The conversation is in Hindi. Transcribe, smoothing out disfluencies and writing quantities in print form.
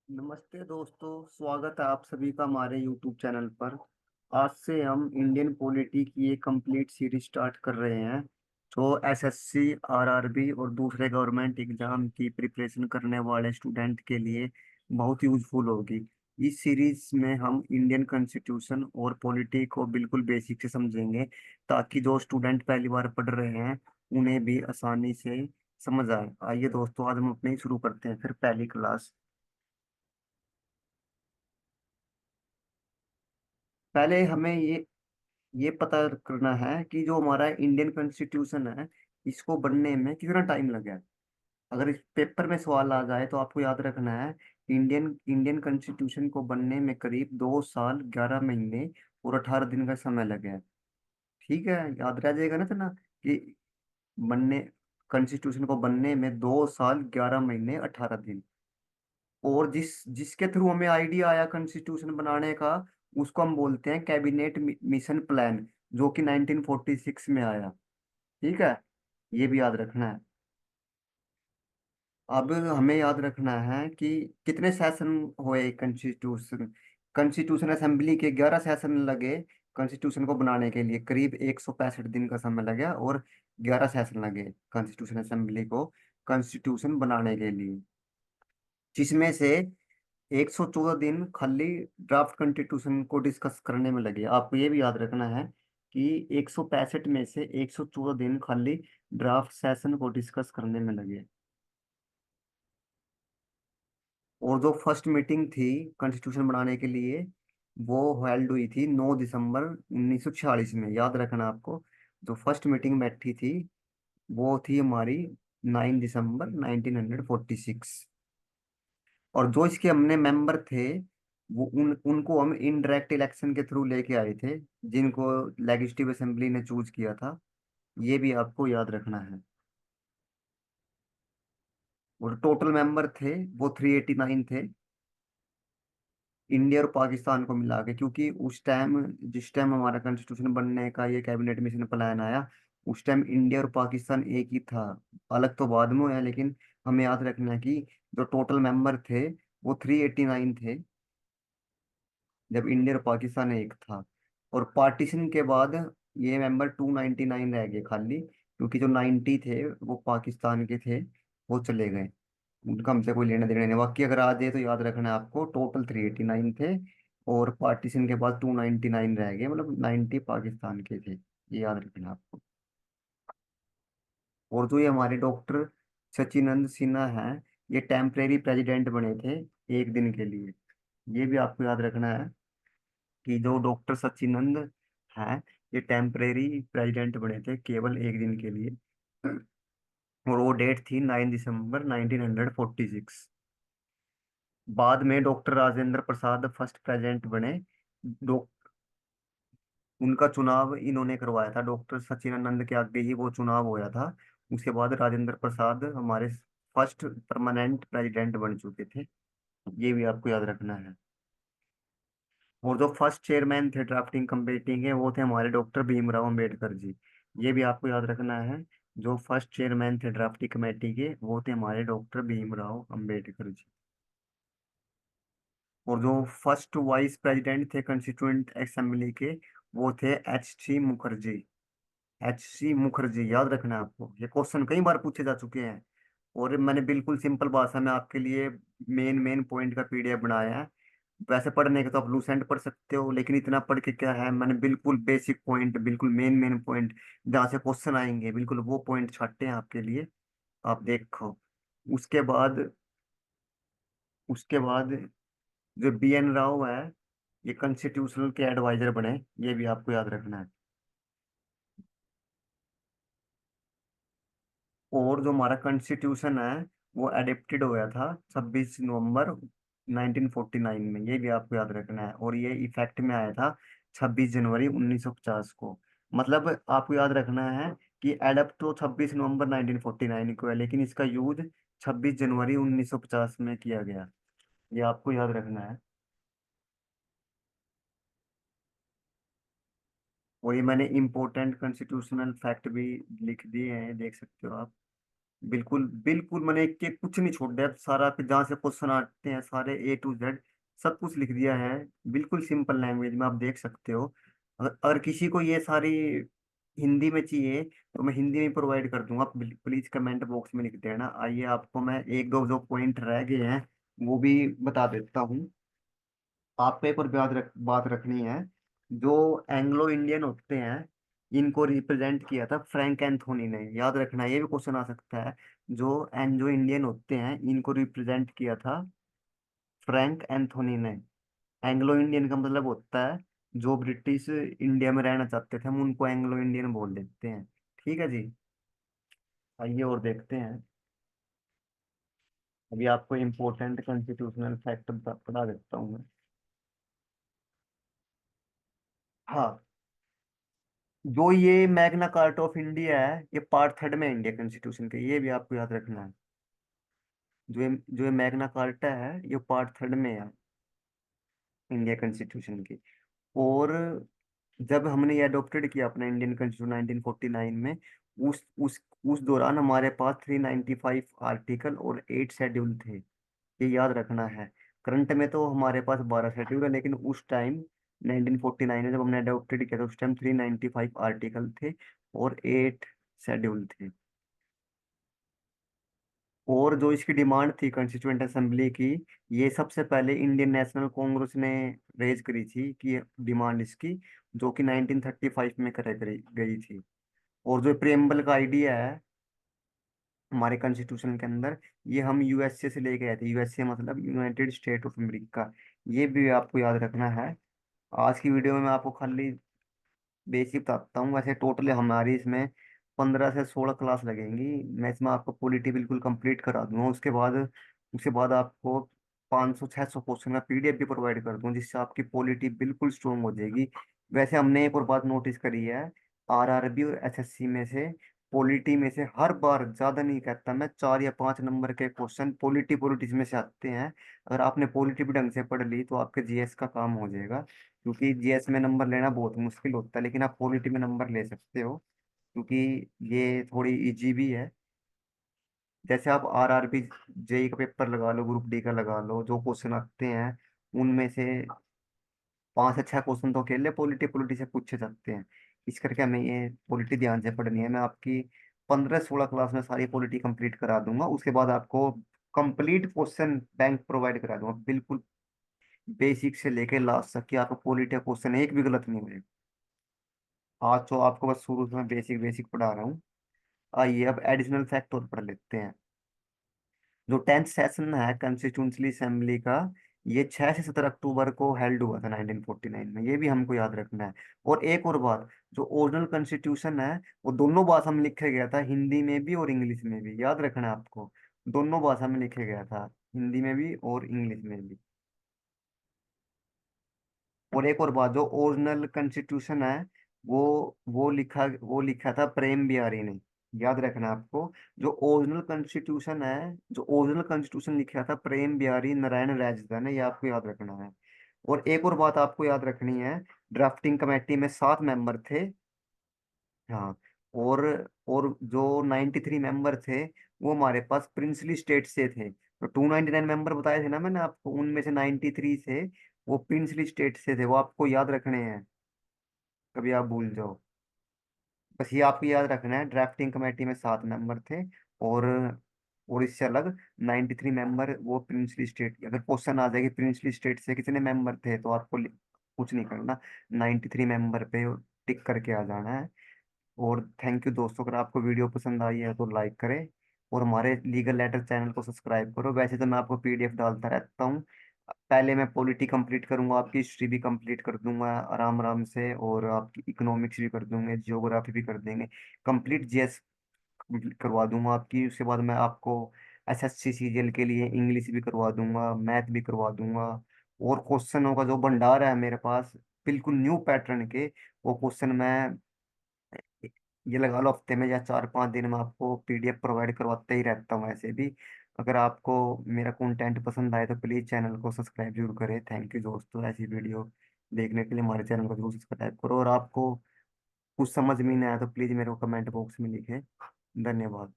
नमस्ते दोस्तों, स्वागत है आप सभी का हमारे YouTube चैनल पर। आज से हम इंडियन पॉलिटी की एक कंप्लीट सीरीज स्टार्ट कर रहे हैं, जो एसएससी, आरआरबी और दूसरे गवर्नमेंट एग्जाम की प्रिपरेशन करने वाले स्टूडेंट के लिए बहुत यूजफुल होगी। इस सीरीज में हम इंडियन कॉन्स्टिट्यूशन और पॉलिटी को बिल्कुल बेसिक से समझेंगे, ताकि जो स्टूडेंट पहली बार पढ़ रहे हैं उन्हें भी आसानी से समझ आए। आइए दोस्तों, आज हम अपनी शुरू करते हैं फिर पहली क्लास। पहले हमें ये पता करना है कि जो हमारा इंडियन कॉन्स्टिट्यूशन है, इसको बनने में कितना टाइम लगा है। अगर इस पेपर में सवाल आ जाए तो आपको याद रखना है, इंडियन इंडियन कॉन्स्टिट्यूशन को बनने में करीब 2 साल 11 महीने और 18 दिन का समय लगा है। ठीक है, याद रह जाएगा ना तना कि बनने कॉन्स्टिट्यूशन को बनने में 2 साल 11 महीने 18 दिन। और जिसके थ्रू हमें आइडिया आया कॉन्स्टिट्यूशन बनाने का, उसको हम बोलते हैं कैबिनेट मिशन प्लान, जो कि 1946 में आया। ठीक है, ये भी याद रखना है। अब हमें याद रखना है कि कितने सेशन हुए कॉन्स्टिट्यूशन। कॉन्स्टिट्यूशन असेंबली के 11 सेशन लगे। कॉन्स्टिट्यूशन को बनाने के लिए करीब 165 दिन का समय लगा, और 11 सेशन लगे कॉन्स्टिट्यूशन असेंबली को कॉन्स्टिट्यूशन बनाने के लिए, जिसमें से 114 दिन खाली ड्राफ्ट कॉन्स्टिट्यूशन को डिस्कस करने में लगे। आपको ये भी याद रखना है कि 165 में से 114 दिन खाली ड्राफ्ट सेशन को डिस्कस करने में लगे। और जो फर्स्ट मीटिंग थी कॉन्स्टिट्यूशन बनाने के लिए, वो हेल्ड हुई थी 9 दिसंबर 1946 में। याद रखना आपको, जो फर्स्ट मीटिंग बैठी थी वो थी हमारी 9 दिसंबर 1946। और जो इसके हमने मेंबर थे, वो उनको हम इनडायरेक्ट इलेक्शन के थ्रू लेके आए थे, जिनको लेजिस्लेटिव असेंबली ने चूज किया था। ये भी आपको याद रखना है। और टोटल मेंबर थे वो 389 थे, इंडिया और पाकिस्तान को मिला के। क्योंकि उस टाइम, जिस टाइम हमारा कॉन्स्टिट्यूशन बनने का ये कैबिनेट मिशन प्लान आया, उस टाइम इंडिया और पाकिस्तान एक ही था। अलग तो बाद में हुआ, लेकिन हमें याद रखना है कि जो टोटल मेंबर थे वो 389 थे, जब इंडिया और पाकिस्तान एक था। और पार्टीशन के बाद ये मेंबर 299 रह गए खाली, क्योंकि जो 90 थे वो पाकिस्तान के थे, वो चले गए। उनका हमसे कोई लेना देना नहीं। बाकी अगर आ जाए तो याद रखना है आपको, टोटल 389 थे, और पार्टीशन के बाद 299 रह गए, मतलब 90 पाकिस्तान के थे। ये याद रखना है आपको। और जो ये हमारे डॉक्टर सचिनंद सिन्हा हैं, ये टेम्परेरी प्रेसिडेंट बने थे 1 दिन के लिए। ये भी आपको याद रखना है कि जो डॉक्टर सचिनंद हैं, ये टेम्परेरी प्रेसिडेंट बने थे केवल 1 दिन के लिए। और वो डेट थी 9 दिसंबर 1946। बाद में doctor Rajendra Prasad first president बने। डॉ उनका चुनाव इन्होंने करवाया था, डॉक्टर सचिदानंद के आगे ही वो चुनाव होया था। उसके बाद राजेंद्र प्रसाद हमारे फर्स्ट परमानेंट प्रेसिडेंट बन चुके थे। ये भी आपको याद रखना है। और जो फर्स्ट चेयरमैन थे ड्राफ्टिंग कमेटी के, वो थे हमारे डॉक्टर भीमराव अंबेडकर जी। ये भी आपको याद रखना है। जो फर्स्ट चेयरमैन थे ड्राफ्टिंग कमेटी के, वो थे हमारे डॉक्टर भीमराव अंबेडकर जी। और जो फर्स्ट वाइस प्रेसिडेंट थे कॉन्स्टिट्यूएंट असेंबली के, वो थे H.C. मुखर्जी। H.C. मुखर्जी याद रखना है आपको, ये क्वेश्चन कई बार पूछे जा चुके हैं। और मैंने बिल्कुल सिंपल भाषा में आपके लिए मेन मेन पॉइंट का पीडीएफ बनाया है। वैसे पढ़ने के तो आप लूसेंट पढ़ सकते हो, लेकिन इतना पढ़ के क्या है, मैंने बिल्कुल बेसिक पॉइंट, बिल्कुल मेन मेन पॉइंट जहाँ से क्वेश्चन आएंगे, बिल्कुल वो पॉइंट छाटे हैं आपके लिए। आप देखो। उसके बाद उसके बाद जो B.N. राव है, ये कॉन्स्टिट्यूशनल के एडवाइजर बने। ये भी आपको याद रखना है। और जो हमारा कॉन्स्टिट्यूशन है, वो एडेप्टेड हुआ था 26 नवंबर 1949 में। ये भी आपको याद रखना है। और ये इफेक्ट में आया था 26 जनवरी 1950 को। मतलब आपको याद रखना है कि एडप्ट तो 26 नवंबर 1949 को है, लेकिन इसका यूज 26 जनवरी 1950 में किया गया। ये आपको याद रखना है। और ये मैंने इम्पोर्टेंट कॉन्स्टिट्यूशनल फैक्ट भी लिख दिए हैं, देख सकते हो आप। बिल्कुल बिल्कुल, मैंने एक एक कुछ नहीं छोड़ दिया, सारा जहाँ से क्वेश्चन आते हैं सारे A to Z सब कुछ लिख दिया है। बिल्कुल सिंपल लैंग्वेज में आप देख सकते हो। अगर किसी को ये सारी हिंदी में चाहिए तो मैं हिंदी में प्रोवाइड कर दूंगा, आप प्लीज कमेंट बॉक्स में लिख देना। आइए आपको मैं एक दो जो पॉइंट रह गए हैं वो भी बता देता हूँ। आपको एक और बात रखनी है। जो एंग्लो इंडियन होते हैं इनको रिप्रेजेंट किया था फ्रैंक एंथोनी ने, याद रखना, ये भी क्वेश्चन आ सकता है। जो एंग्लो इंडियन होते हैं इनको रिप्रेजेंट किया था फ्रैंक एंथोनी ने। एंग्लो इंडियन का मतलब होता है जो ब्रिटिश इंडिया में रहना चाहते थे, हम उनको एंग्लो इंडियन बोल देते हैं। ठीक है जी। आइए और देखते हैं। अभी आपको इम्पोर्टेंट कॉन्स्टिट्यूशनल फैक्ट बता देता हूँ मैं। हाँ, जो ये मैग्ना कार्टा ऑफ इंडिया है ये पार्ट थर्ड में है इंडिया कॉन्स्टिट्यूशन के, ये भी आपको याद रखना है। जो ये मैग्ना कार्टा है ये पार्ट थर्ड में है इंडिया कॉन्स्टिट्यूशन की। और जब हमने ये अडोप्टेड किया अपना इंडियन कॉन्स्टिट्यूशन 1949 में, उस उस उस दौरान हमारे पास 395 आर्टिकल और 8 शेड्यूल थे, ये याद रखना है। करंट में तो हमारे पास 12 शेड्यूल है, लेकिन उस टाइम 1949 में जब हमने अडोप्टेड किया था उस टाइम 395 आर्टिकल थे और 8 शेड्यूल थे। और जो इसकी डिमांड थी कॉन्स्टिट्यूएंट असेंबली की, ये सबसे पहले इंडियन नेशनल कांग्रेस ने रेज करी थी कि डिमांड इसकी, जो कि 1935 में करी गई थी। और जो प्रेम्बल का आइडिया है हमारे कॉन्स्टिट्यूशन के अंदर, ये हम यूएसए से लेके आए थे। यूएसए मतलब यूनाइटेड स्टेट ऑफ अमेरिका, ये भी आपको याद रखना है। आज की वीडियो में मैं आपको खाली बेसिक बताता हूँ, वैसे टोटल हमारी इसमें 15 से 16 क्लास लगेंगी। मैं इसमें आपको पॉलिटी बिल्कुल कंप्लीट करा दूंगा। उसके बाद आपको 500 600 क्वेश्चन का पीडीएफ भी प्रोवाइड कर दूंगा, जिससे आपकी पॉलिटी बिल्कुल स्ट्रोंग हो जाएगी। वैसे हमने एक और बात नोटिस करी है, आरआरबी और एसएससी में से पॉलिटी में से हर बार ज्यादा नहीं कहता मैं, 4 या 5 नंबर के क्वेश्चन पॉलिटिक्स में से आते हैं। अगर आपने पॉलिटी भी ढंग से पढ़ ली तो आपके जीएस का काम हो जाएगा, क्योंकि जीएस में नंबर लेना बहुत मुश्किल होता है, लेकिन आप पॉलिटी में नंबर ले सकते हो क्योंकि ये थोड़ी इजी भी है। जैसे आप आरआरबी जेई का पेपर लगा लो, ग्रुप डी का लगा लो, जो क्वेश्चन आते हैं उनमें से 5 से 6 क्वेश्चन तो अकेले पॉलिटी से पूछे जाते हैं। इस करके हमें ये पॉलिटी ध्यान से पढ़नी है। मैं आपकी 15 16 क्लास में सारी पॉलिटी कंप्लीट करा दूंगा। उसके बाद आपको कंप्लीट क्वेश्चन बैंक प्रोवाइड करा दूंगा, बिल्कुल बेसिक से लेके लास्ट तक, कि आपको पॉलिटी का क्वेश्चन एक भी गलत नहीं मिलेगा। आज तो आपको बस शुरू से मैं बेसिक बेसिक पढ़ा रहा हूँ। आइए अब एडिशनल फैक्ट और पढ़ लेते हैं। जो 10th सेशन है कॉन्स्टिट्यूंटली असेंबली का, ये 6 से 17 अक्टूबर को हेल्ड हुआ था 1949 में, ये भी हमको याद रखना है। और एक और बात, जो ओरिजिनल कॉन्स्टिट्यूशन है वो दोनों भाषा में लिखा गया था, हिंदी में भी और इंग्लिश में भी, याद रखना है आपको। दोनों भाषा में लिखा गया था, हिंदी में भी और इंग्लिश में भी। और एक और बात, जो ओरिजिनल कॉन्स्टिट्यूशन है वो लिखा था प्रेम बिहारी ने, याद रखना आपको। जो ओरिजिनल कॉन्स्टिट्यूशन लिखा था प्रेम बिहारी नारायण राजदा ने, ये आपको याद रखना है। और एक और बात आपको याद रखनी है, ड्राफ्टिंग कमेटी में 7 मेंबर थे। हाँ। और और जो 93 मेंबर थे वो हमारे पास प्रिंसली स्टेट से थे। तो 299 मेंबर बताए थे ना मैंने आपको, उनमें से 93 थे वो प्रिंसली स्टेट से थे, वो आपको याद रखने हैं, कभी आप भूल जाओ। बस ये आपको याद रखना है, ड्राफ्टिंग कमेटी में 7 मेंबर थे। और और इससे अलग 93 मेंबर वो प्रिंसली स्टेट। अगर क्वेश्चन आ जाएगी प्रिंसली स्टेट से कितने मेंबर थे तो आपको कुछ नहीं करना, 93 मेंबर पे टिक करके आ जाना है। और थैंक यू दोस्तों, अगर आपको वीडियो पसंद आई है तो लाइक करें और हमारे लीगल लेटर चैनल को सब्सक्राइब करो। वैसे तो मैं आपको पीडीएफ डालता रहता हूँ। पहले मैं पॉलिटी कंप्लीट करूंगा, आपकी हिस्ट्री भी कंप्लीट कर दूंगा आराम आराम से, और आपकी इकोनॉमिक्स भी कर दूंगे, जियोग्राफी भी कर देंगे, कंप्लीट जीएस करवा दूंगा आपकी। उसके बाद मैं आपको एसएससी सीजीएल के लिए इंग्लिश भी करवा दूंगा, मैथ भी करवा दूंगा। और क्वेश्चनों का जो भंडार है मेरे पास बिल्कुल न्यू पैटर्न के, वो क्वेश्चन मैं ये लगा लो हफ्ते में या 4 5 दिन में आपको पीडीएफ प्रोवाइड करवाते ही रहता हूँ ऐसे भी। अगर आपको मेरा कंटेंट पसंद आए तो प्लीज़ चैनल को सब्सक्राइब जरूर करें। थैंक यू दोस्तों, ऐसी वीडियो देखने के लिए हमारे चैनल को जरूर सब्सक्राइब करो। और आपको कुछ समझ में नहीं आया तो प्लीज़ मेरे को कमेंट बॉक्स में लिखें। धन्यवाद।